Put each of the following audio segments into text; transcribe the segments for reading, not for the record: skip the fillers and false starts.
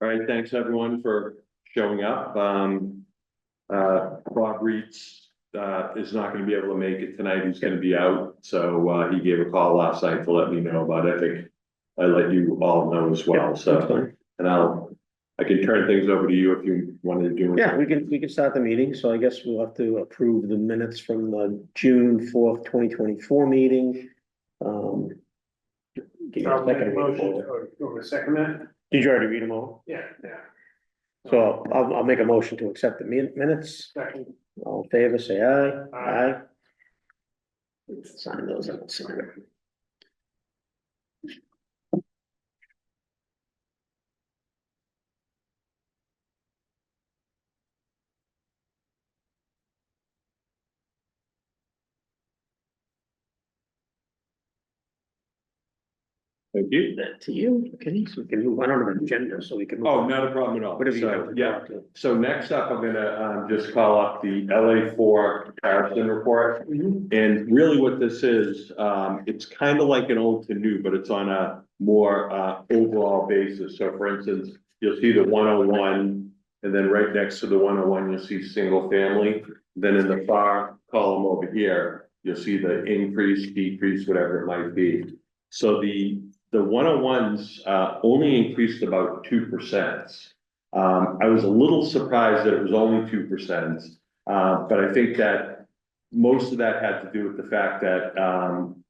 All right, thanks everyone for showing up. Bob Reitz, is not gonna be able to make it tonight. He's gonna be out. So, he gave a call last night to let me know about it. I think I let you all know as well. That's So, fine. and I can turn things over to you if you wanted to do. Yeah, we can start the meeting, so I guess we'll have to approve the minutes from the June 4th, 2024 meeting. Give me a I'll make a second to read them motion, over. or you want me to second that? Did you already read them all? Yeah. So I'll make a motion to accept the minutes. Second. All in favor, say aye. Aye. Sign those out. Thank you. That to you, okay, so we can move on to the agenda, so we can. move Oh, on. not a problem at all. Whatever you So, have. yeah. So next up, I'm gonna, just call up the LA4 comparison report. And really what this is, it's kind of like an old to new, but it's on a more, overall basis. So for instance, you'll see the 101, and then right next to the 101, you'll see single family. Then in the far column over here, you'll see the increase, decrease, whatever it might be. So the 101s, only increased about 2%. I was a little surprised that it was only 2%. But I think that most of that had to do with the fact that,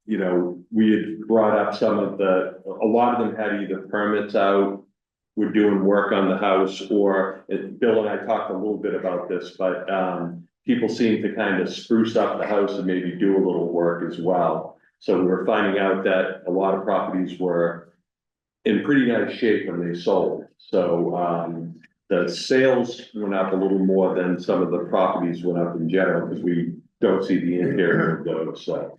you know, we had brought up a lot of them had either permits out, were doing work on the house, or Bill and I talked a little bit about this, but, people seem to kind of spruce up the house and maybe do a little work as well. So we were finding out that a lot of properties were in pretty nice shape when they sold. So, the sales went up a little more than some of the properties went up in general, because we don't see the interior of those, so.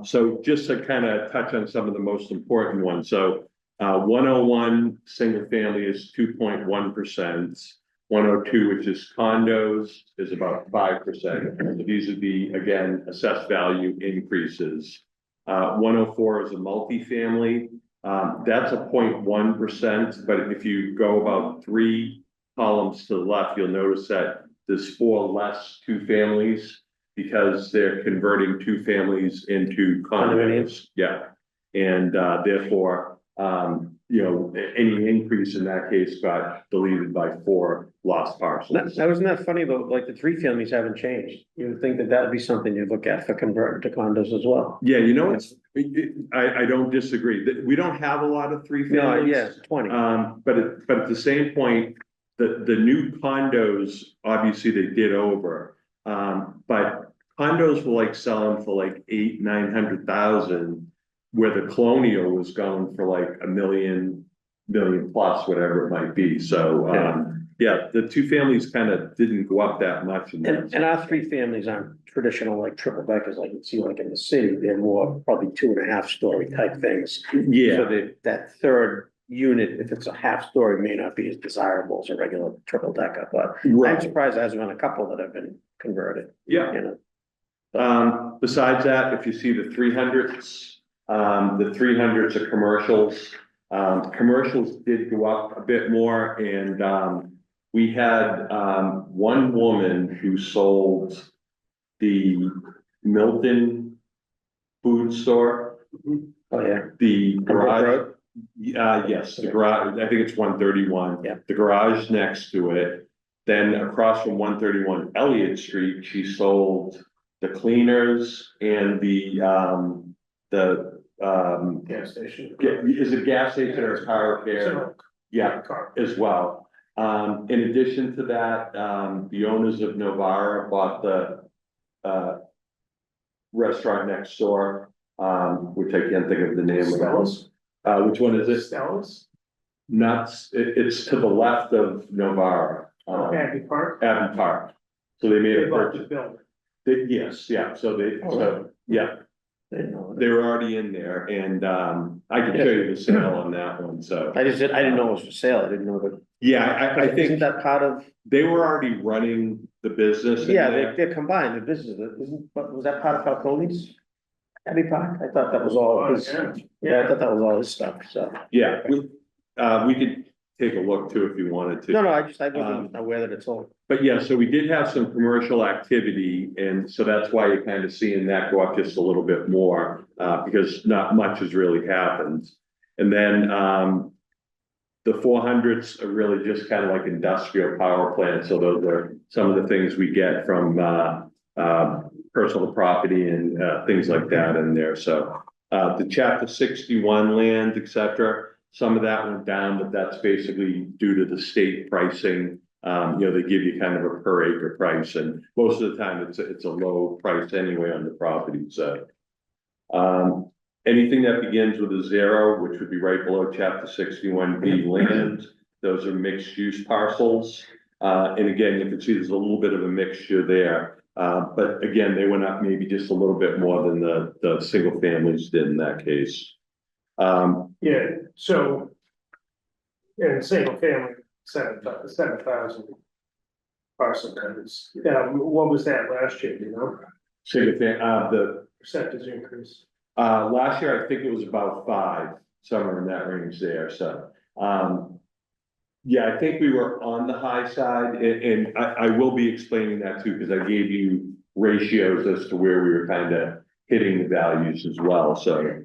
So just to kind of touch on some of the most important ones. So, 101 single family is 2.1%. 102, which is condos, is about 5%. These would be, again, assessed value increases. 104 is a multifamily. That's a 0.1%, but if you go about 3 columns to the left, you'll notice that there's 4 less two families because they're converting 2 families into condominiums. Yeah, and therefore, you know, any increase in that case got deleted by 4 lost parcels. That wasn't that funny though, like the 3 families haven't changed. You would think that that would be something you'd look at for converting to condos as well. Yeah, you know, I don't disagree. We don't have a lot of 3 No, families. yeah, 20. But at the same point, the new condos, obviously they did over. But condos were like selling for like 800,000-900,000, where the colonial was going for like $1 million plus, whatever it might be. So, yeah, the 2 families kind of didn't go up that much. And our 3 families aren't traditional like triple deckers like you see like in the city. They're more probably 2.5 story type things. Yeah. So that third unit, if it's a half story, may not be as desirable as a regular triple decker, but I'm surprised there hasn't been a couple that have been converted. Yeah. You know? Besides that, if you see the 300s, the 300s are commercials. Commercials did go up a bit more, and we had one woman who sold the Milton food store. Oh, yeah. The garage. Yes, the garage, I think it's 131. Yeah. The garage next to it. Then across from 131 Elliott Street, she sold the cleaners and the Gas station. is it gas station or car repair? Yeah, Car. as well. In addition to that, the owners of Novara bought the restaurant next door, which I can't think of the name of. Stella's? Which one is it? Stella's? It's to the left of Novara. Abbey Park? Abbey Park. So they made They a bought the purchase. building. Yes, yeah, so Oh, yeah, I didn't know that. they were already in there, and I can show you the sale on that one, so. I didn't know it was for sale. I didn't know that. Yeah, I Isn't think that part of, they were already running the business. in yeah, there. they're combined, the business, was that part of Falcone's? Abbey Park? I thought that was all his, Yeah. yeah, I thought that was all his stuff, so. Yeah, we could take a look too if you wanted to. No, I wasn't aware that it's all. But yeah, so we did have some commercial activity, and so that's why you're kind of seeing that go up just a little bit more, because not much has really happened. And then, the 400s are really just kind of like industrial power plants, so those are some of the things we get from, personal property and, things like that in there, so. The chapter 61 land, et cetera, some of that went down, but that's basically due to the state pricing. They give you kind of a per acre price, and most of the time it's a low price anyway on the property, so. Anything that begins with a 0, which would be right below chapter 61B land, those are mixed use parcels. And again, you can see there's a little bit of a mixture there. But again, they went up maybe just a little bit more than the single families did in that case. Yeah, so. In single family, 7,000. Parcel codes. What was that last year, you know? Single the Percentage increase. last year, I think it was about 5, somewhere in that range there, so. Yeah, I think we were on the high side, and I will be explaining that too, because I gave you ratios as to where we were kind of hitting the values as well, so,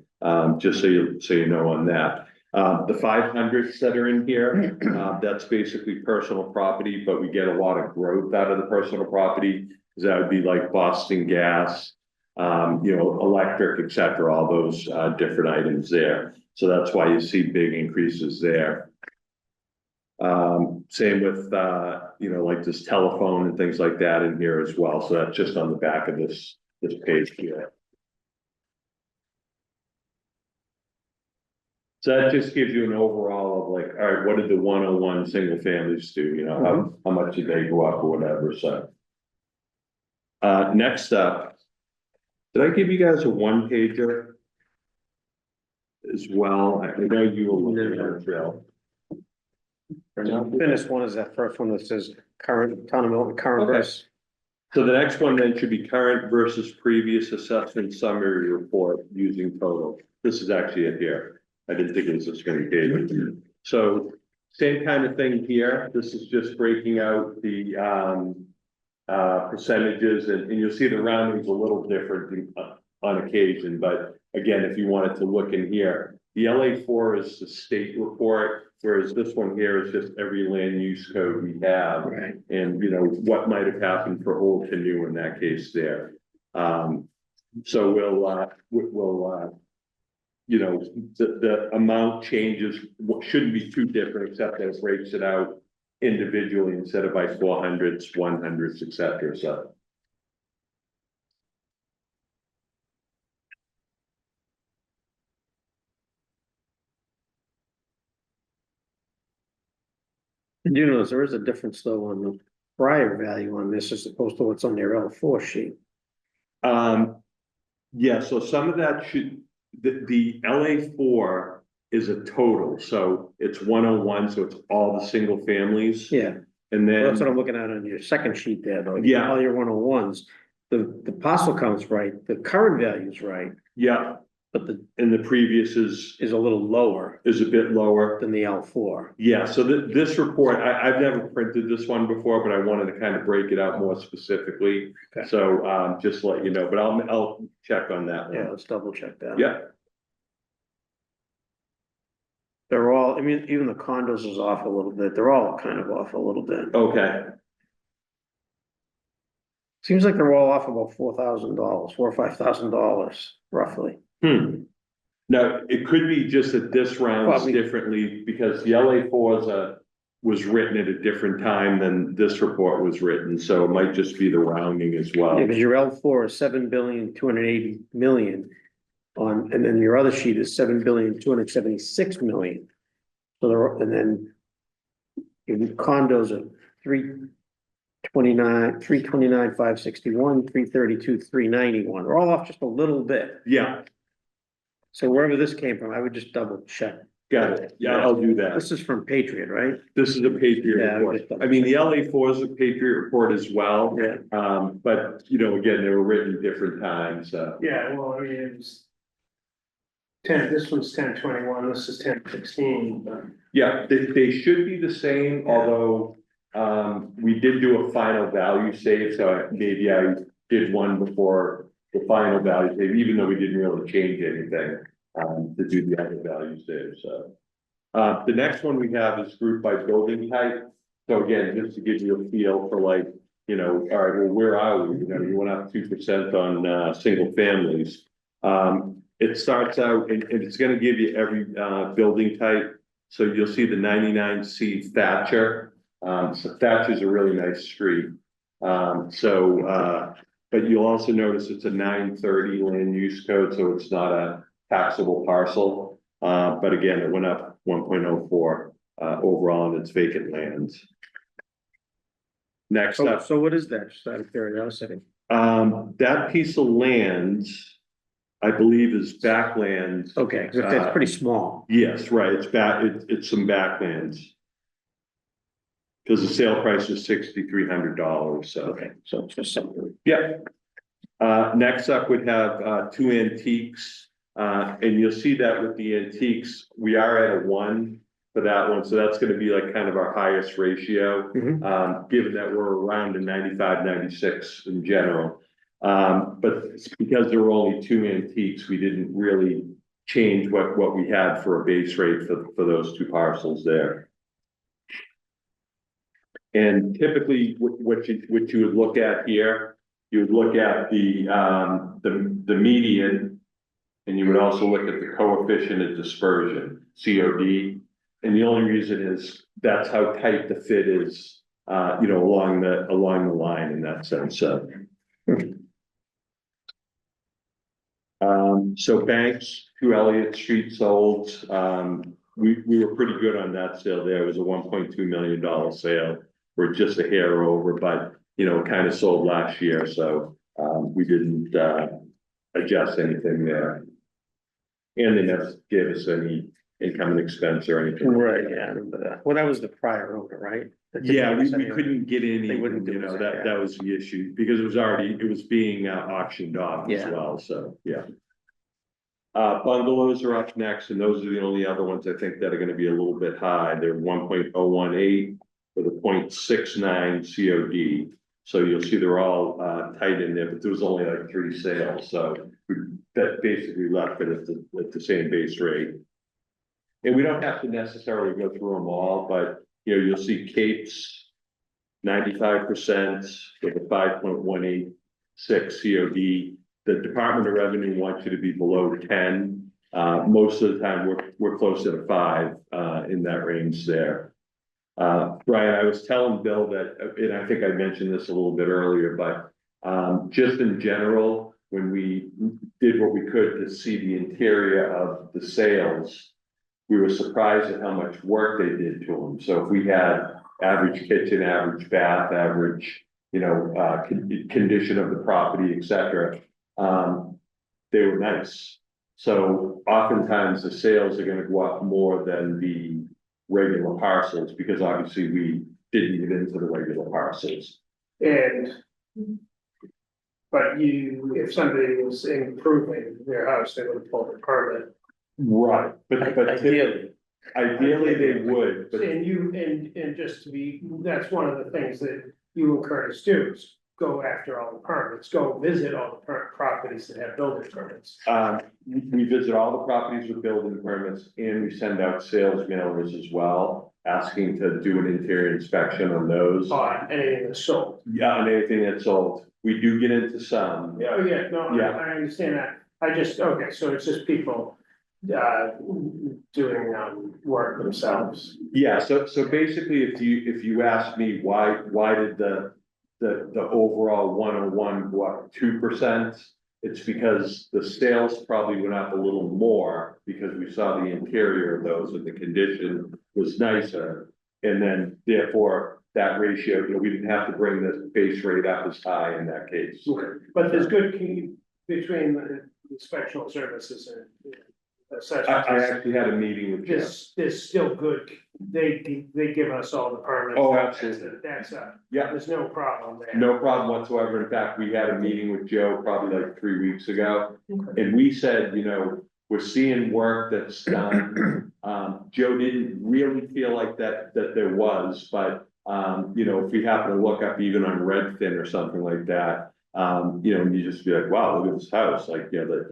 just so you know on that. The 500s that are in here, that's basically personal property, but we get a lot of growth out of the personal property, because that would be like Boston Gas, electric, et cetera, all those, different items there. So that's why you see big increases there. Same with, like this telephone and things like that in here as well. So that's just on the back of this page here. So that just gives you an overall of like, all right, what did the 101 single families do? How much did they go up or whatever, so. Next up, did I give you guys a 1-pager as well? I know you will look at our trail. Finished one is that first one that says current, town of Milton, current Okay. versus. So the next one then should be current versus previous assessment summary report using total. This is actually it here. I didn't think it was this many pages. So same kind of thing here. This is just breaking out the percentages, and you'll see the rounding's a little different on occasion, but again, if you wanted to look in here, the LA4 is the state report, whereas this one here is just every land use code we have. Right. And what might have happened for old to new in that case there. So the amount changes shouldn't be too different, except that it breaks it out individually instead of by 400s, 100s, et cetera, so. And you notice there is a difference though on the prior value on this as opposed to what's on their L4 sheet. Yeah, so some of that the LA4 is a total, so it's 101, so it's all the single families. Yeah, And then. that's what I'm looking at on your second sheet there though. Yeah. All your 101s, the parcel count's right, the current value's right, Yeah, but and the previous is is a little lower a bit lower. than the L4. Yeah, so this report, I've never printed this one before, but I wanted to kind of break it out more specifically. Okay. So, just to let you know, but I'll check on that Yeah, one. let's double check that. Yeah, They're all, I mean, even the condos is off a little bit. They're all kind of off a little bit. okay, Seems like they're all off about $4,000, $4,000 or $5,000 roughly. now, it could be just that this rounds Probably. differently, because the LA4 was written at a different time than this report was written, so it might just be the rounding as well. Yeah, because your L4 is 7,280,000,000 on, and then your other sheet is 7,276,000,000. So there, and then your condos are 329, 561, 332, 391. They're all off just a little bit. Yeah, So wherever this came from, I would just double check. got it, yeah, I'll do that. This is from Patriot, right? This is a Patriot Yeah, I would report. just double I mean, the check. LA4 is a Patriot report as well. Yeah. But again, they were written different times, so. Yeah, well, I mean, This one's 1021, this is 1016, but. Yeah, they should be the same, although, we did do a final value save, so maybe I did one before the final value save, even though we didn't really change anything, to do the other value save, so. The next one we have is grouped by building type. So again, just to give you a feel for like, you know, all right, well, where are we? You know, you went up 2% on, single families. It starts out and it's gonna give you every, building type. So you'll see the 99C Thatcher. So Thatcher's a really nice street. But you'll also notice it's a 930 land use code, so it's not a taxable parcel. But again, it went up 1.04 overall on its vacant lands. Next up, So what is that, just out of curiosity? that piece of land, I believe is backlands. Okay, 'cause that's pretty small. Yes, right, it's some backlands. Cause the sale price is $6,300, so. Okay, so it's just something. Yeah. Next up, we'd have, two antiques, and you'll see that with the antiques, we are at a 1 for that one, so that's gonna be like kind of our highest ratio. Given that we're around a 95, 96 in general. But because there were only 2 antiques, we didn't really change what we had for a base rate for those 2 parcels there. And typically, what you would look at here, you would look at the median, and you would also look at the coefficient of dispersion, COD. And the only reason is that's how tight the fit is, you know, along the line in that sense. So Banks, 2 Elliott Street sold. We were pretty good on that sale there. It was a $1.2 million sale. We're just a hair over, but you know, kind of sold last year, so we didn't adjust anything there. And they never gave us any income and expense or anything. Right, yeah, I remember that. Well, that was the prior owner, right? That didn't Yeah, give us we any- couldn't get any, They wouldn't you give know, us that that. was the issue, because it was being auctioned off as Yeah. well, so, yeah. Bungalows are up next, and those are the only other ones I think that are gonna be a little bit high. They're 1.018 with a 0.69 COD. So you'll see they're all tight in there, but there was only like 3 sales, so that basically left it at the same base rate. And we don't have to necessarily go through them all, but you know, you'll see Capes 95% with a 5.186 COD. The Department of Revenue wants you to be below 10. Most of the time, we're closer to 5 in that range there. Brian, I was telling Bill that, and I think I mentioned this a little bit earlier, but just in general, when we did what we could to see the interior of the sales, we were surprised at how much work they did to them. So if we had average kitchen, average bath, average, you know, condition of the property, et cetera, they were nice. So oftentimes the sales are gonna go up more than the regular parcels, because obviously we didn't get into the regular parcels. But if somebody was improving their house, they would have pulled a permit. Right, but Ideally. ideally they would, but And just to be, that's one of the things that you and Curtis do, is go after all the permits, go visit all the properties that have building permits. we visit all the properties with building permits, and we send out sales mailers as well, asking to do an interior inspection on those. On anything that's sold. Yeah, on anything that's sold. We do get into some. Yeah, oh, yeah, no, Yeah. I understand that. Okay, so it's just people doing work themselves. Yeah, so basically, if you ask me why did the overall 101 go up 2%? It's because the sales probably went up a little more because we saw the interior of those and the condition was nicer. And then therefore, that ratio, you know, we didn't have to bring the base rate up as high in that case. But there's good between the inspectional services and assessors. I actually had a meeting with Jeff. There's still good, they give us all the permits. Oh, absolutely. That's Yeah, there's no problem there. no problem whatsoever. In fact, we had a meeting with Joe probably like 3 weeks ago. Okay. And we said, you know, We're seeing work that's done. Joe didn't really feel like that there was, but, you know, if we happen to look up even on Redfin or something like that, you know, you just be like, wow, look at this house, like, you know,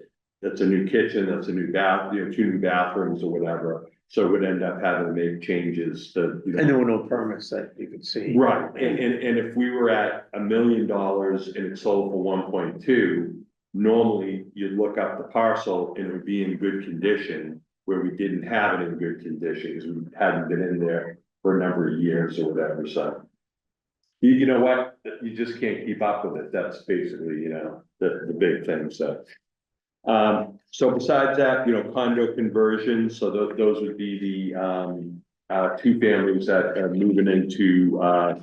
that's a new kitchen, that's a new bath, you know, 2 new bathrooms or whatever. So we'd end up having to make changes to, you know. And there were no permits that you could see. Right, and if we were at $1 million and it sold for 1.2, normally you'd look up the parcel and it would be in good condition, where we didn't have it in good condition, because we hadn't been in there for a number of years or whatever, so. You know what, you just can't keep up with it, that's basically, you know, the big thing, so. So besides that, you know, condo conversions, so those would be the 2 families that are moving into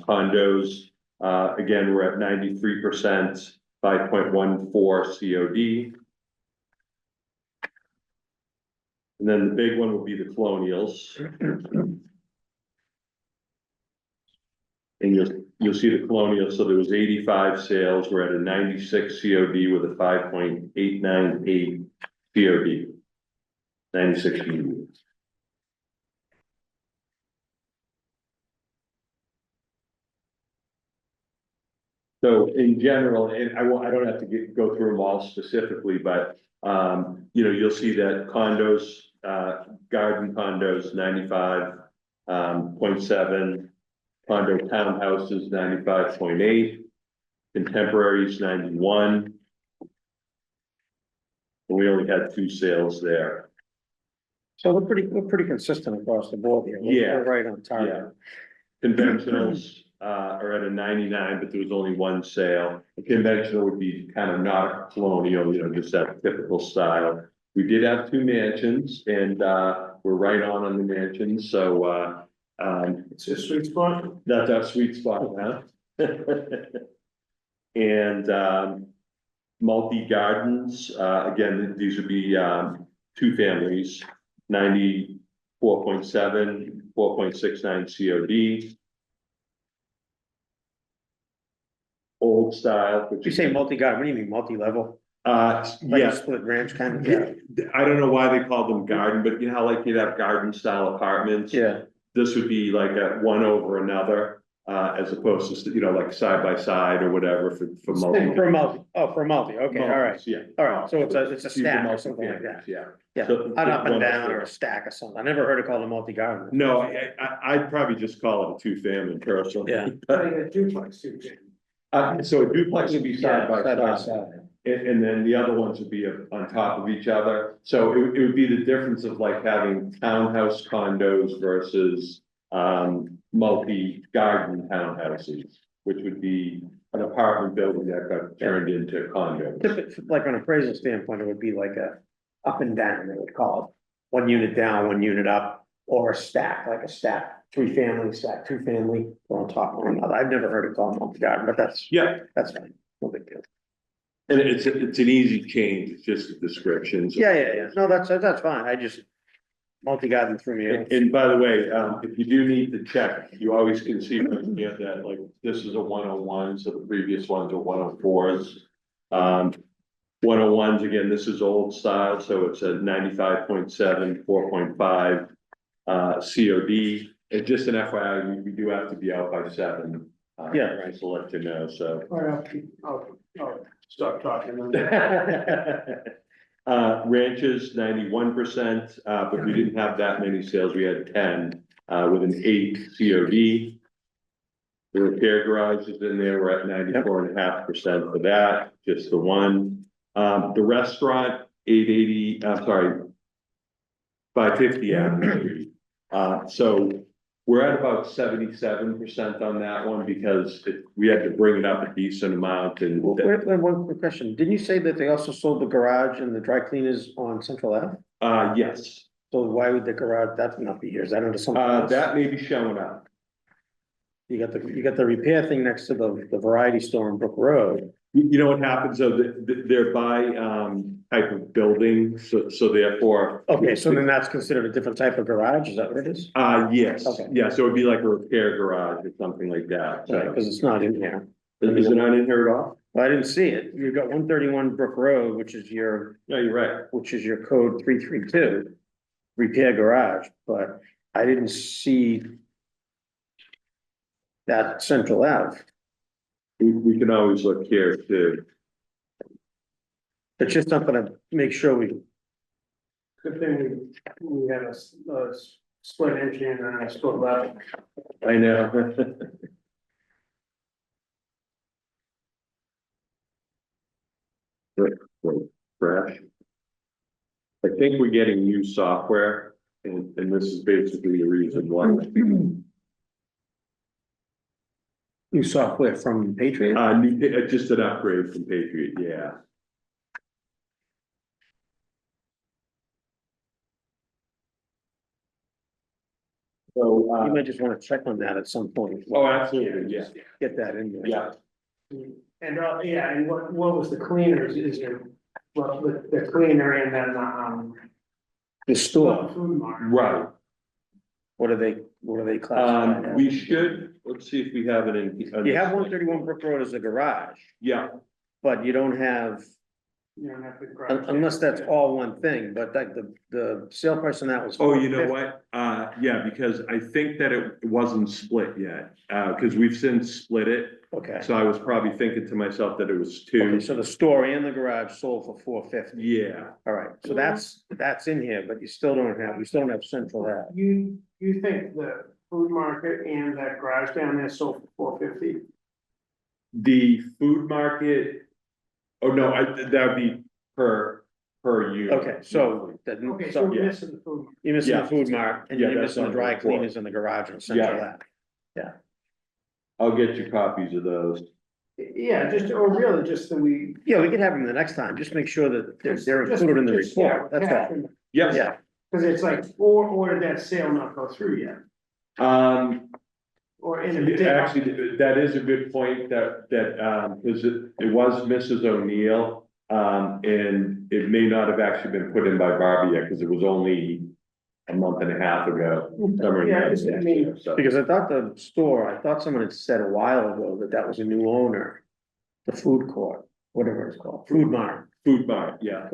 condos. Again, we're at 93%, 5.14 COD. And then the big one would be the colonials. And you'll see the colonial, so there was 85 sales, we're at a 96 COD with a 5.898 COD. 96 units. So in general, and I don't have to go through them all specifically, but you know, you'll see that condos, garden condos, 95.7. Condo townhouses, 95.8, contemporaries, 91. And we only had 2 sales there. So we're pretty consistent across the board here. Yeah. We're right on target. Conventionals are at a 99, but there was only 1 sale. A conventional would be kind of not a colonial, you know, just that typical style. We did have 2 mansions, and we're right on the mansions, so It's a sweet spot. that's our sweet spot now. And multi gardens, again, these would be 2 families, 94.7, 4.69 COD. Old style, which You say multi-garden, what do you mean, multi-level? Like a yeah, split ranch kind of? Yeah. I don't know why they call them garden, but you know how like you'd have garden style apartments? Yeah. This would be like a one over another, as opposed to, you know, like side by side or whatever for multi. For multi, okay, all right, Yeah. all right, so it's a These are stack or something like multi-families, that. Yeah. Yeah, So an up and one down up or there. a stack or something, I never heard it called a multi-garden. No, I'd probably just call it a 2-family personally. Yeah. I got duplex too, Jim. So a duplex would be side by side. side. And then the other ones would be on top of each other. So it would be the difference of like having townhouse condos versus multi-garden townhouses, which would be an apartment building that got turned into condos. Like on an appraisal standpoint, it would be like a up and down, they would call it. 1 unit down, 1 unit up, or a stack, like a stack, 3-family stack, 2-family, on top of one another. I've never heard it called multi-garden, but that's Yeah, fine, no big deal. and it's an easy change, it's just a description. So- Yeah, no, that's fine, I just, multi-garden threw me off. And by the way, if you do need to check, you always can see from here that like, this is a 101, so the previous ones are 104s. 101s, again, this is old style, so it's a 95.7, 4.5 COD. And just an FYI, we do have to be out by 7. Yeah. Right, so let you know, so. All right, I'll stop talking. then. Ranches, 91%, but we didn't have that many sales, we had 10, with an 8 COD. The repair garage is in there, we're at 94.5% for that, just the one. The restaurant, 880, I'm sorry, 550 Avenue. So we're at about 77% on that one because we had to bring it up a decent amount and. Wait, one quick question, didn't you say that they also sold the garage and the dry cleaners on Central Ave? Yes, So why would the garage, that not be here, is that under something else? that may be showing up. You got the repair thing next to the variety store on Brook Road. You know what happens, though, they're by, type of building, so therefore. Okay, so then that's considered a different type of garage, is that what it is? Yes, Okay. yeah, so it'd be like a repair garage or something like that, Right, so. because it's not in here. Is it not in here at all? Well, I didn't see it. You've got 131 Brook Road, which is your you're right. code 332. Repair garage, but I didn't see that Central Ave. We can always look here too. It's just not gonna make sure we, Good thing we had a split engine and a split level. I know. Crash. I think we're getting new software and this is basically the reason why. new software from Patriot. Just an upgrade from Patriot, yeah. So, You might just wanna check on that at some point. oh, absolutely, yeah, Get that in there. yeah. And, yeah, and what was the cleaners, is there, well, the cleaner and then, The store, food mart. Right, what are they classified as? we should, let's see if we have it in. You have 131 Brook Road as a garage, Yeah, but you don't have, You don't have to. unless that's all one thing, but like the sale price on that was. oh, you know $450. what, yeah, because I think that it wasn't split yet, cause we've since split it. Okay, So I was probably thinking to myself that it was okay, two, so the store and the garage sold for $450. yeah. All right, so that's in here, but you still don't have Central Ave. You think the food market and that garage down there sold for $450? The food market, oh, no, that'd be per unit. Okay, so that, Okay, so so we're yeah. missing the food. you're missing Yeah. the food mart and Yeah, you're that's missing the on dry the report. cleaners in the garage on Central Yeah. Ave. I'll get you copies of those. Yeah, just, or really just that we. Yeah, we can have them the next time, just make sure that they're Just- included in the just, yeah, report, that's all. Yes, Yeah, Cause it's like, or did that sale not go through yet? Or in a. actually, that is a good point because it was Mrs. O'Neill. And it may not have actually been put in by Barbie yet, because it was only a month and a half ago. somewhere in Yeah, there, I mean- so. because I thought someone had said a while ago that was a new owner. The food court, whatever it's called, food mart. Food mart, yeah,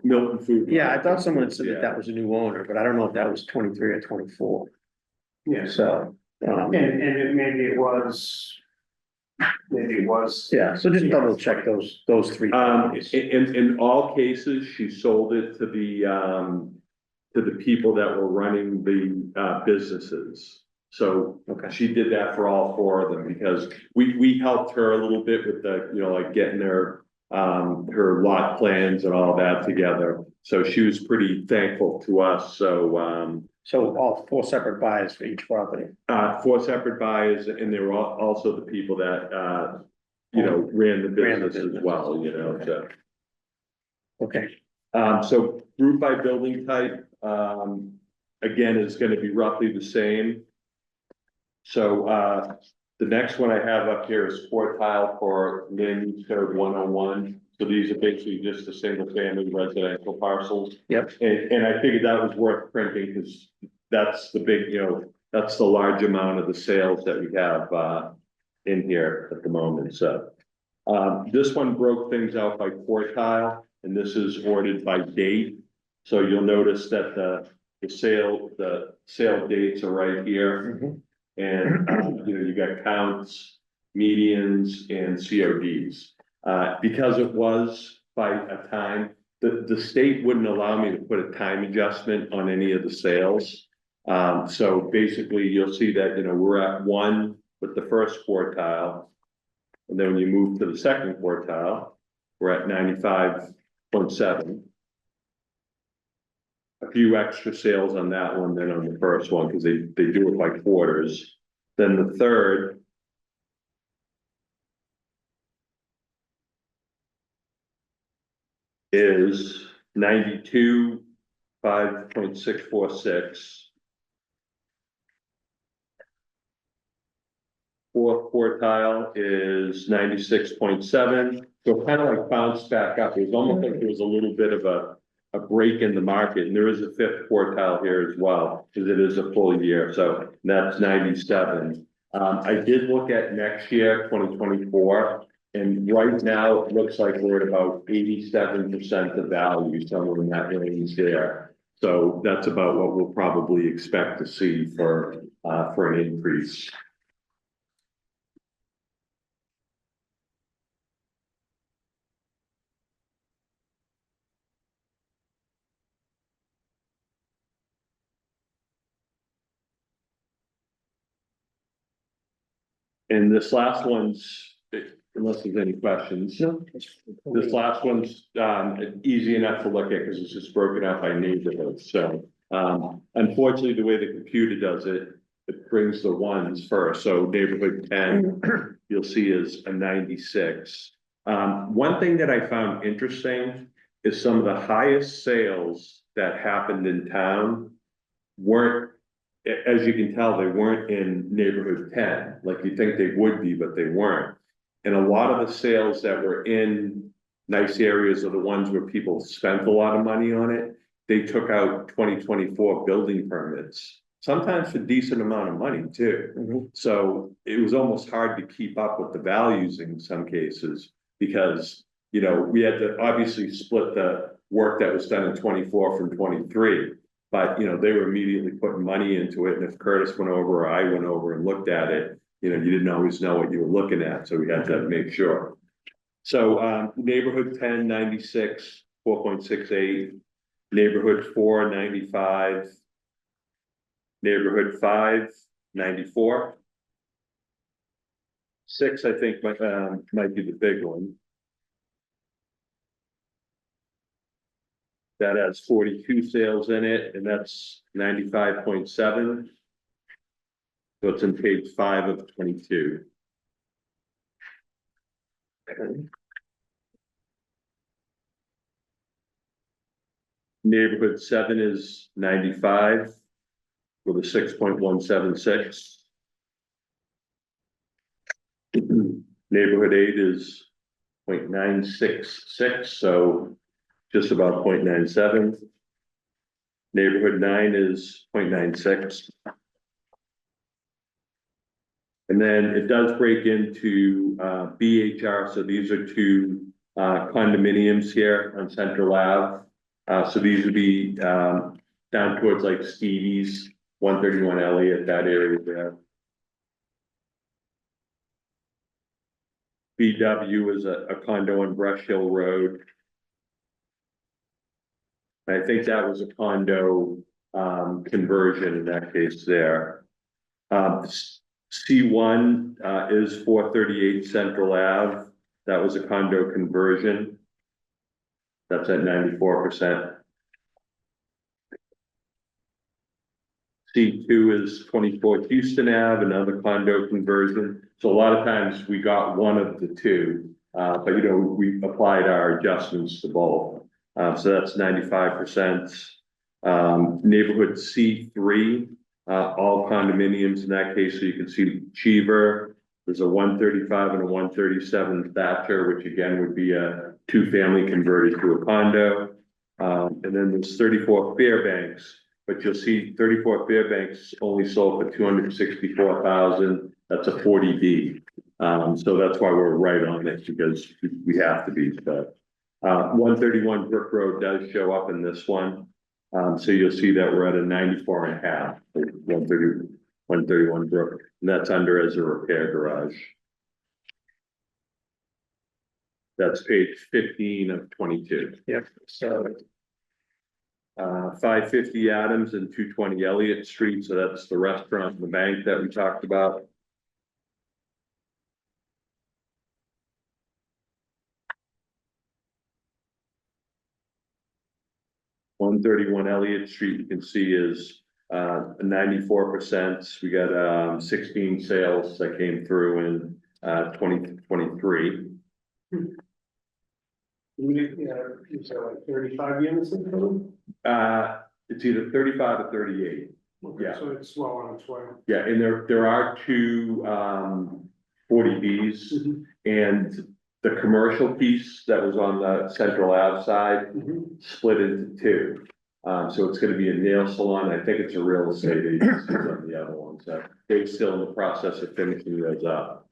Milton Food. Yeah, I Mart. thought someone had said Yeah. that was a new owner, but I don't know if that was 23 or 24, Yes, so. and maybe it was. Maybe it was. Yeah, so just double check those three. things. In all cases, she sold it to the people that were running the businesses. So Okay, she did that for all four of them, because we helped her a little bit with the, like getting her lot plans and all that together. So she was pretty thankful to us, so, so all 4 separate buyers for each property. 4 separate buyers, and they were also the people that, ran the business as well, so. Okay, So group by building type, again, is gonna be roughly the same. So, the next one I have up here is quartile for land use code 101. So these are basically just the single family residential parcels. Yep. And I figured that was worth printing, because that's the big, that's the large amount of the sales that we have, in here at the moment, so. This one broke things out by quartile, and this is ordered by date. So you'll notice that the sale dates are right here. Mhm. And, you got counts, medians, and CODs. Because it was by a time, the state wouldn't allow me to put a time adjustment on any of the sales. So basically, you'll see that, we're at 1 with the first quartile. And then when you move to the second quartile, we're at 95.7. A few extra sales on that one than on the first one, because they do it by quarters. Then the third. Is 92, 5.646. Fourth quartile is 96.7, so kind of like bounced back up. It was almost like there was a little bit of a break in the market, and there is a fifth quartile here as well, because it is a full year, so that's 97. I did look at next year, 2024, And right now, it looks like we're at about 87% of value, somewhere in that range there. So that's about what we'll probably expect to see for an increase. And this last one's, unless there's any questions. No. This last one's, easy enough to look at because it's just broken out by neighborhood, so, unfortunately, the way the computer does it, it brings the ones first, so neighborhood 10, you'll see is a 96. One thing that I found interesting is some of the highest sales that happened in town weren't, as you can tell, they weren't in neighborhood 10, like you think they would be, but they weren't. And a lot of the sales that were in nice areas are the ones where people spent a lot of money on it. They took out 2024 building permits, sometimes for decent amount of money too. So it was almost hard to keep up with the values in some cases because, you know, we had to obviously split the work that was done in 24 from 23. But, you know, they were immediately putting money into it. And if Curtis went over or I went over and looked at it, you know, you didn't always know what you were looking at. So we had to make sure. So neighborhood 10, 96, 4.68, neighborhood 4, 95, neighborhood 5, 94. 6, I think, might be the big one. That has 42 sales in it, and that's 95.7. So it's in page 5 of 22. Neighborhood 7 is 95 with a 6.176. Neighborhood 8 is 0.966, so just about 0.97. Neighborhood 9 is 0.96. And then it does break into BHR, so these are two condominiums here on Central Ave. So these would be down towards like Stevie's, 131 Elliott, that area there. BW is a condo on Brush Hill Road. I think that was a condo conversion in that case there. C1 is 438 Central Ave. That was a condo conversion. That's at 94%. C2 is 24 Houston Ave, another condo conversion. So a lot of times we got one of the two, but you know, we applied our adjustments to both. So that's 95%. Neighborhood C3, all condominiums in that case. So you can see Cheever, there's a 135 and a 137 Thatcher, which again would be a two-family converted to a condo. And then there's 34 Fairbanks. But you'll see 34 Fairbanks only sold for 264,000. That's a 40B. So that's why we're right on it because we have to be. But 131 Brook Road does show up in this one. So you'll see that we're at a 94.5 for 131 Brook, and that's under as a repair garage. That's page 15 of 22. Yep, so 550 Adams and 220 Elliott Street, so that's the restaurant and the bank that we talked about. (131) Elliott Street, you can see is 94%. We got 16 sales that came through in 2023. You said like 35 units in total? It's either 35 or 38. Okay, Yeah. so it's well on its way. Yeah, and there are two 40Bs, and the commercial piece that was on the Central Ave side split into two. So it's gonna be a nail salon. I think it's a real estate agency on the other one. So they're still in the process of finishing those up.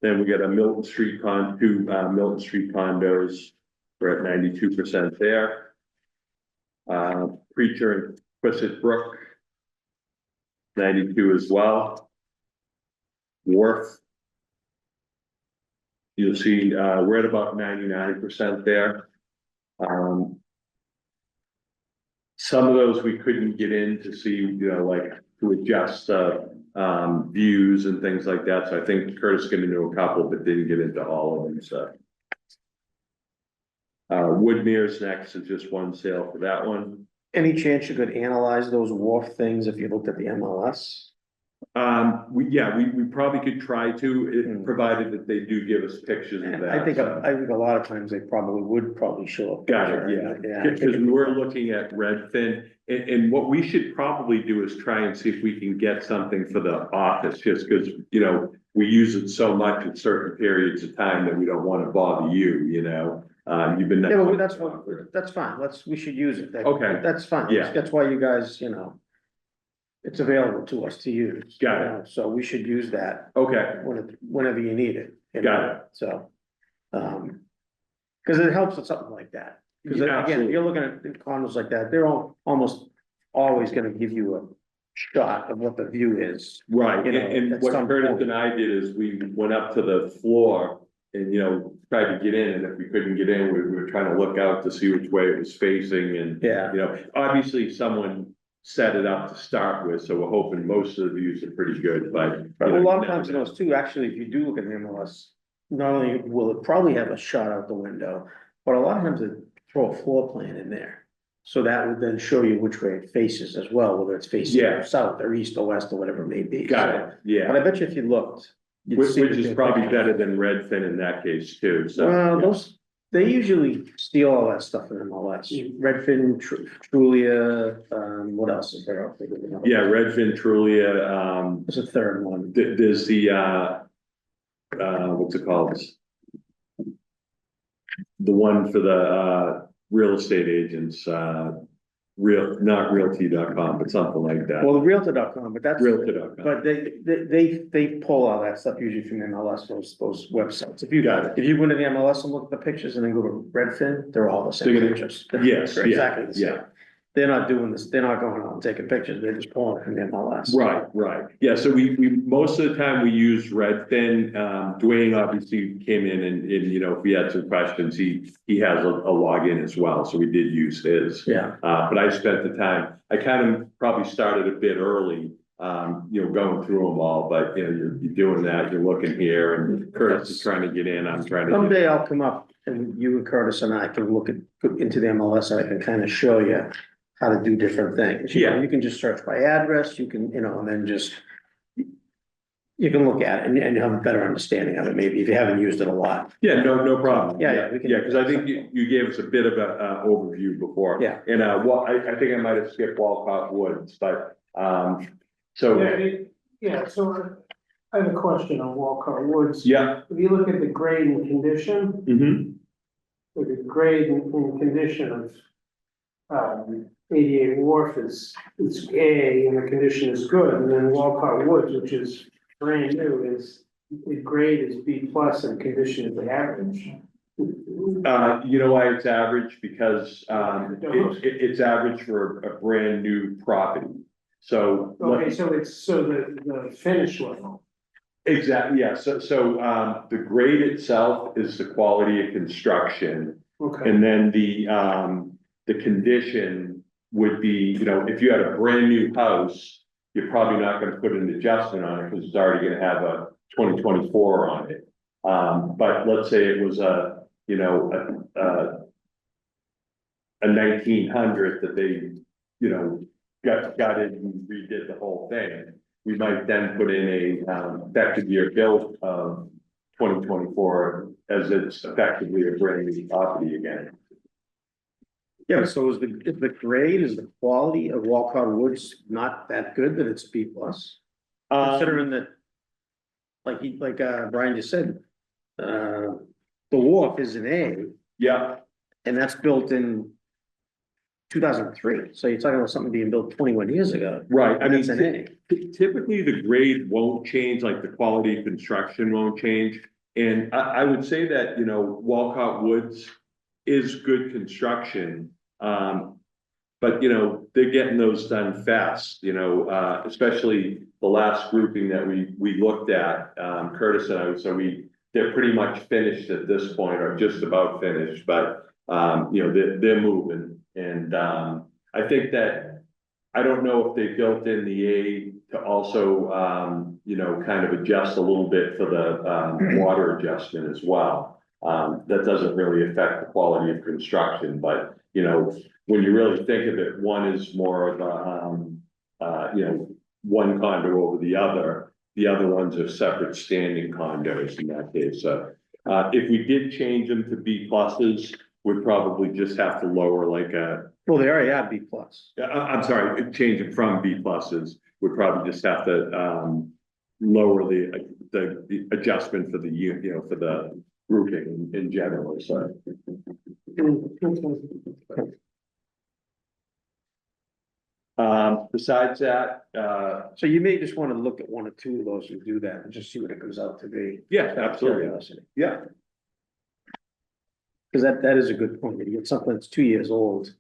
Then we got a Milton Street Milton Street condos, we're at 92% there. Preacher and Quistit Brook, 92 as well. Wharf. You'll see, we're at about 99% there. Some of those we couldn't get in to see, like to adjust, views and things like that. So I think Curtis got into a couple, but didn't get into all of them, so. Woodmere's next is just one sale for that one. Any chance you could analyze those wharf things if you looked at the MLS? We probably could try to, Hmm. provided that they do give us pictures of that. I think so. a lot of times they would show up. Got it, yeah, because we're looking at Redfin, and what we should probably do is try and see if we can get something for the office, just because, we use it so much at certain periods of time that we don't want to bother you, you've been. Yeah, but that's fine, we should use it. Okay. That's fine. Yeah. That's why you guys, it's available to us to use. Got it. So we should use that Okay, whenever you need it. Got it. So, because it helps with something like that. Because Yeah, again, if absolutely. you're looking at condos like that, they're almost always gonna give you a shot of what the view is. right, and at what some Curtis point. and I did is we went up to the floor and, tried to get in, and if we couldn't get in, we were trying to look out to see which way it was facing, and, Yeah, obviously someone set it up to start with, so we're hoping most of the views are pretty good, but. but a you lot of never times in know. those too, actually, if you do look at the MLS, not only will it probably have a shot out the window, but a lot of times they throw a floor plan in there. So that would then show you which way it faces as well, whether it's facing Yeah. south or east or west or whatever it may be. Got So- it, yeah. But I bet you if you looked. you'd Which see that is they're- probably better than Redfin in that case too, so. Well, yeah. those, they usually steal all that stuff in MLS. Redfin, Trulia, what else is there? Yeah, Redfin, Trulia, There's a third one. there's the, what's it called? The one for the, real estate agents, not realty.com, but something like that. Well, the Realtor.com, but that's. Realtor.com. But they pull all that stuff usually from the MLS, those websites. If you Got it. If you go into the MLS and look at the pictures and then go to Redfin, they're all the same They're gonna- pictures. Yes, They're yeah, exactly the same. yeah. They're not doing this, they're not going out and taking pictures, they're just pulling it from the MLS. Right. Yeah, so we, most of the time we use Redfin. Dwayne obviously came in and, if we had some questions, he has a login as well, so we did use his. Yeah, But I spent the time, I kind of probably started a bit early, going through them all, but, you're doing that, you're looking here, and Curtis is trying to get in, I'm trying to. someday I'll come up and you and Curtis and I can look into the MLS and I can kind of show you how to do different things. You know, Yeah. You can just search by address, you can, and then just. You can look at it and you have a better understanding of it, maybe if you haven't used it a lot. Yeah, no problem. Yeah, we can- Yeah, because I think you gave us a bit of a overview before. Yeah. And, I think I might have skipped Walcott Woods, but, so, So I have a question on Walcott Woods. yeah. If you look at the grade and condition, Mm-hmm. the grade and condition of 88 Wharf is A and the condition is good, and then Walcott Woods, which is brand new, the grade is B plus and condition is average. You know why it's average? Because, it's average for a brand new property. So. Okay, so the finish level. Exactly, yeah. So, the grade itself is the quality of construction. Okay, And then the condition would be, if you had a brand new house, you're probably not gonna put an adjustment on it because it's already gonna have a 2024 on it. But let's say it was a 1900 that they, got it and redid the whole thing. We might then put in a effective year build of 2024 as it's effectively a brand new property again. Yeah, so is the grade, is the quality of Walcott Woods not that good that it's B plus? Considering that. Like Brian just said, the wharf is an A Yeah, and that's built in. 2003, so you're talking about something being built 21 years ago. right. I And mean, it's an A. typically the grade won't change, like the quality of construction won't change. And I would say that, you know, Walcott Woods is good construction. But, you know, they're getting those done fast, you know, especially the last grouping that we looked at, Curtis and I, so they're pretty much finished at this point, or just about finished, but, you know, they're moving. And, I think that, I don't know if they built in the A to also, you know, kind of adjust a little bit for the, water adjustment as well. That doesn't really affect the quality of construction, but, you know, when you really think of it, one is more of a, you know, one condo over the other ones are separate standing condos in that case. So, if we did change them to B pluses, we'd probably just have to lower like Well, they already have B plus. I'm sorry, change it from B pluses, we'd probably just have to, lower the adjustment for the, you know, for the roofing in general, so. Besides that, So you may just wanna look at one or two of those and do that and just see what it comes out to be. yeah, absolutely, Curiosity. yeah. Cause that is a good point. You get something that's 2 years old.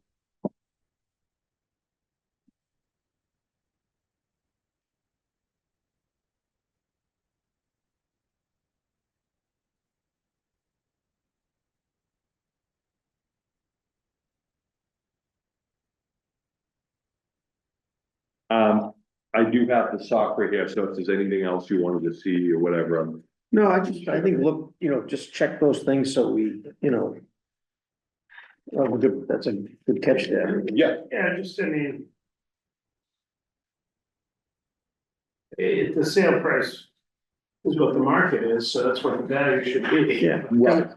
I do have the software here, so if there's anything else you wanted to see or whatever, No, I think, look, just check those things so we, that's a good catch there. yeah, Yeah, I mean. The sale price is what the market is, so that's what the value should be. Yeah. right,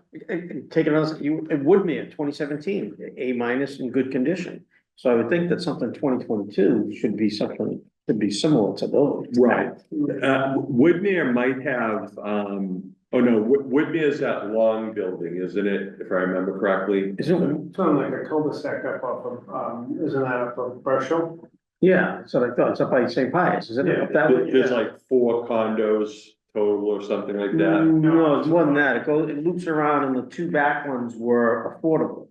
Take another, Woodmere, 2017, A minus in good condition. So I would think that something 2022 should be similar to those. right. Woodmere might have, oh no, Woodmere is that long building, isn't it, if I remember correctly? Isn't, Something like a cul-de-sac up off of, isn't that up of Burchell? yeah, so I thought it's up by St. Pius, is it up that way? There's like 4 condos total or something like that. No, it's more than that. It loops around and the two back ones were affordable.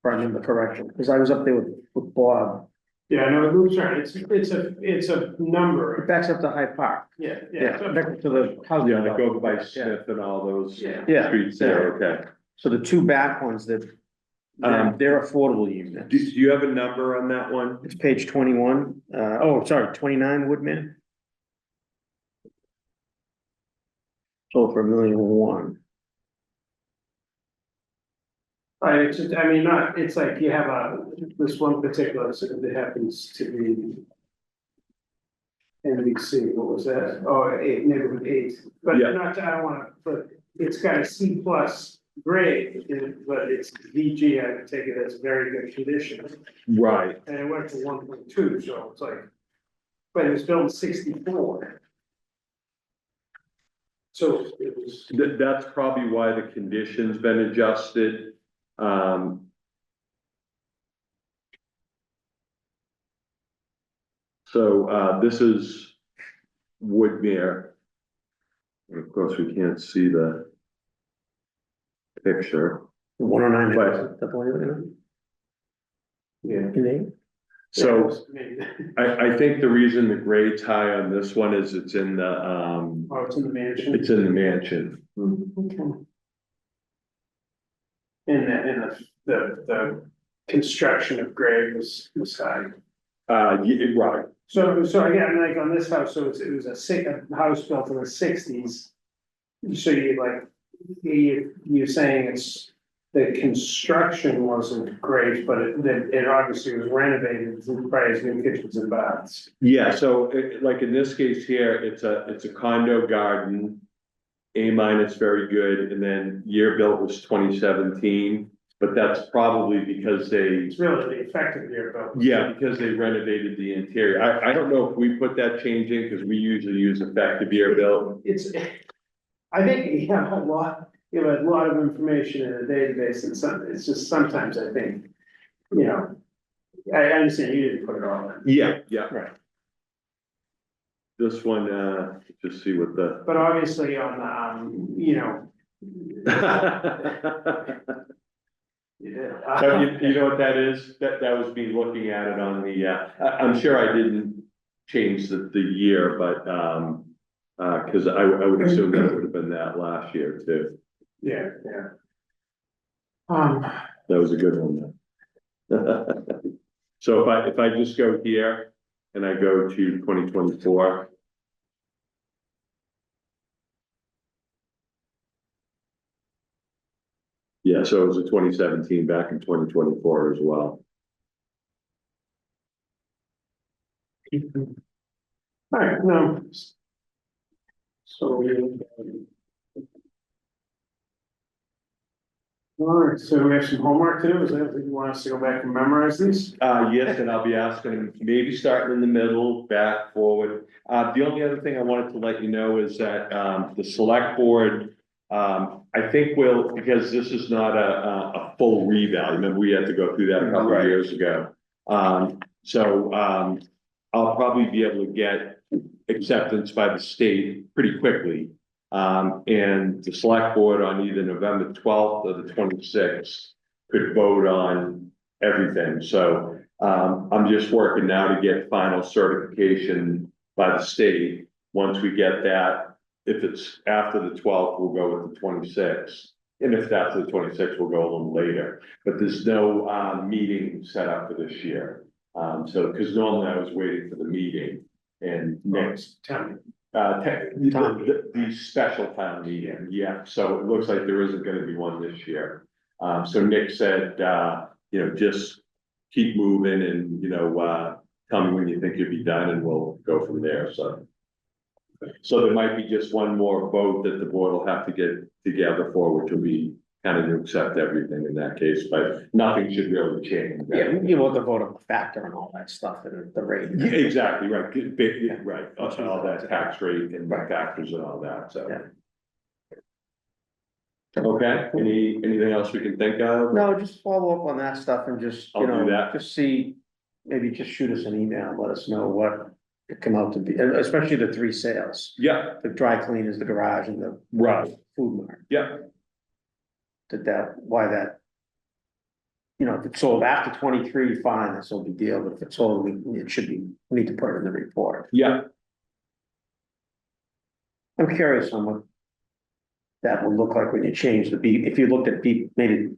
If I remember correctly, because I was up there with Bob. Yeah, no, it moves around, it's a It number, backs up to Hyde Park. yeah, Yeah, yeah. back to the housing. Yeah, I go by Yeah. Smith and all those Yeah. streets there, okay. So the two back ones that, they're affordable units. Do you have a number on that one? It's page 21, 29 Woodman. Sold for $1,000,001. It's just, I mean, not, it's like you have this one particular, that happens to be. NBC, what was that? Oh, neighborhood 8, but Yeah. not, I don't wanna, but it's got a C plus grade, but it's VG, I would take it as very good condition. Right, And it went to 1.2, so it's like, but it was built in 64. So it was, that's probably why the condition's been adjusted. So, this is Woodmere. And of course, we can't see the picture. 109. But- That's what you're looking at? yeah. Your name? So Maybe. I think the reason the grade's high on this one is it's in the, Oh, it's in the mansion. it's in the mansion. Okay. And the construction of grade was high. Right, So again, like on this house, so it was a house built in the 60s. So you're saying it's, the construction wasn't great, but it obviously was renovated, probably has new kitchens and baths. yeah, so like in this case here, it's a condo garden. A minus, very good, and then year built was 2017, but that's probably because It's really the effective year built. yeah, because they renovated the interior. I don't know if we put that change in, because we usually use effective year built. I think you have a lot of information in a database, and it's just sometimes I think, I understand you didn't put it all in. Yeah, yeah. Right. this one, just see what the. But obviously on, you know. You did. You know what that is? That was me looking at it on the, I'm sure I didn't change the year, but, cause I would assume that would have been that last year too. Yeah, yeah. That was a good one though. So if I just go here and I go to 2024. Yeah, so it was a 2017 back in 2024 as well. All right, no. So we. All right, so we have some homework to do. Is that what you want us to go back and memorize these? Yes, and I'll be asking him, maybe starting in the middle, back, forward. The only other thing I wanted to let you know is that, the select board, I think because this is not a full reval, remember we had to go through that a couple of Right. years ago. I'll probably be able to get acceptance by the state pretty quickly. And the select board on either November 12th or the 26th could vote on everything. So, I'm just working now to get final certification by the state. Once we get that, if it's after the 12th, we'll go with the 26th. And if it's after the 26th, we'll go a little later, but there's no, meeting set up for this year. Because normally I was waiting for the meeting and next. Town. The special town meeting, yeah, so it looks like there isn't gonna be one this year. So Nick said, just keep moving and, tell me when you think you'll be done and we'll go from there, so. So there might be just one more vote that the board will have to get together for, which will be kind of to accept everything in that case, but nothing should really change. Yeah, you want the vote of factor and all that stuff and the rate. Yeah, exactly, right, right, all that tax rate and factors and all that, so. Yeah. Okay, anything else we can think of? No, just follow up on that stuff and just, I'll do that. just see, maybe just shoot us an email, let us know what it come out to be, and especially the three sales. Yeah, The dry cleaners, the garage and the right, food mart. yeah, Why that. If it's sold after 23, fine, that's no big deal, but if it's sold, it should be, we need to put it in the report. yeah, I'm curious on what. That will look like when you change the B, if you looked at B, maybe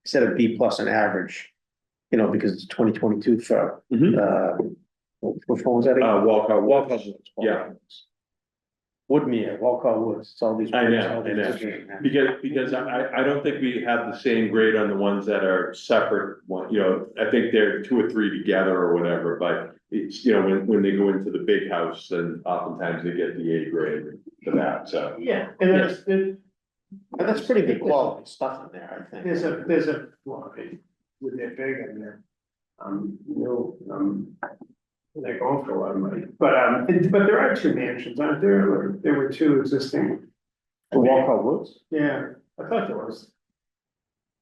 instead of B plus an average. Because it's 2022 for, which one was that? again? Walcott, yeah. Woodmere, Walcott Woods, it's all these. I know. Because I don't think we have the same grade on the ones that are separate, I think they're 2 or 3 together or whatever, but it's, when they go into the big house, then oftentimes they get the A grade for that, so. Yeah, and That's pretty good quality stuff in there, I think. there's a, well, with their big and they're, they're going for a lot of money, but there are 2 mansions, aren't there? Or there were 2 existing. The Walcott Woods? Yeah, I thought there was.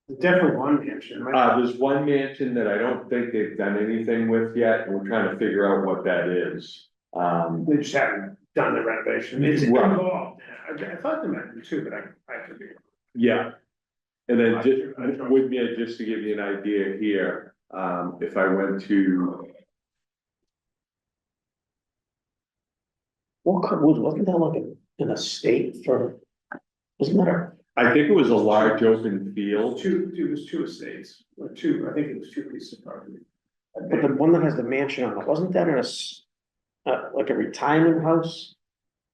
There's definitely one mansion. There's one mansion that I don't think they've done anything with yet, and we're trying to figure out what that is. They just haven't done the renovation. It's Right. involved. I thought there might be 2, but I could be. Yeah. And then I trust. with me, just to give you an idea here, if I went to. Walcott Woods, wasn't that like an estate for, wasn't that I think it was a large open field. It was 2 estates, or 2, I think it was 2 pieces of property. but the one that has the mansion on it, wasn't that in like a retirement house?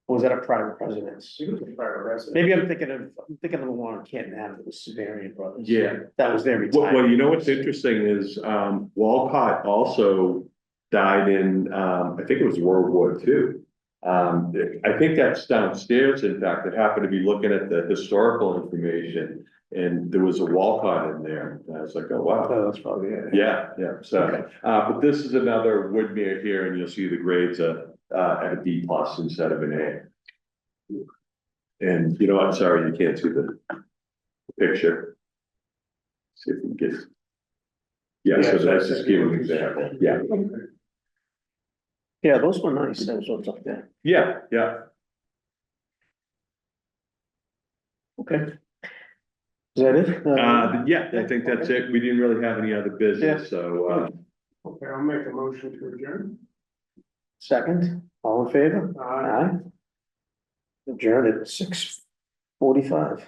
Or was that a private residence? It was a private residence. Maybe I'm thinking of the one on Canton Avenue, the Severian Brothers. Yeah. That was their Well, retirement. you know what's interesting is, Walcott also died in, I think it was World War II. I think that's downstairs, in fact, I happened to be looking at the historical information, and there was a Walcott in there, and I was like, oh, wow. Oh, that's probably it. Yeah, so, but this is another Woodmere here, and you'll see the grades at a B plus instead of an A. And I'm sorry, you can't see the picture. See if we can get. Yeah, so that's just giving an example, yeah. Yeah, those were nice, those ones up there. Yeah, yeah. Okay. Is that it? Yeah, I think that's it. We didn't really have any other business, so, Okay, I'll make a motion to adjourn. Second, all in favor? Aye. Adjourn at 6:45.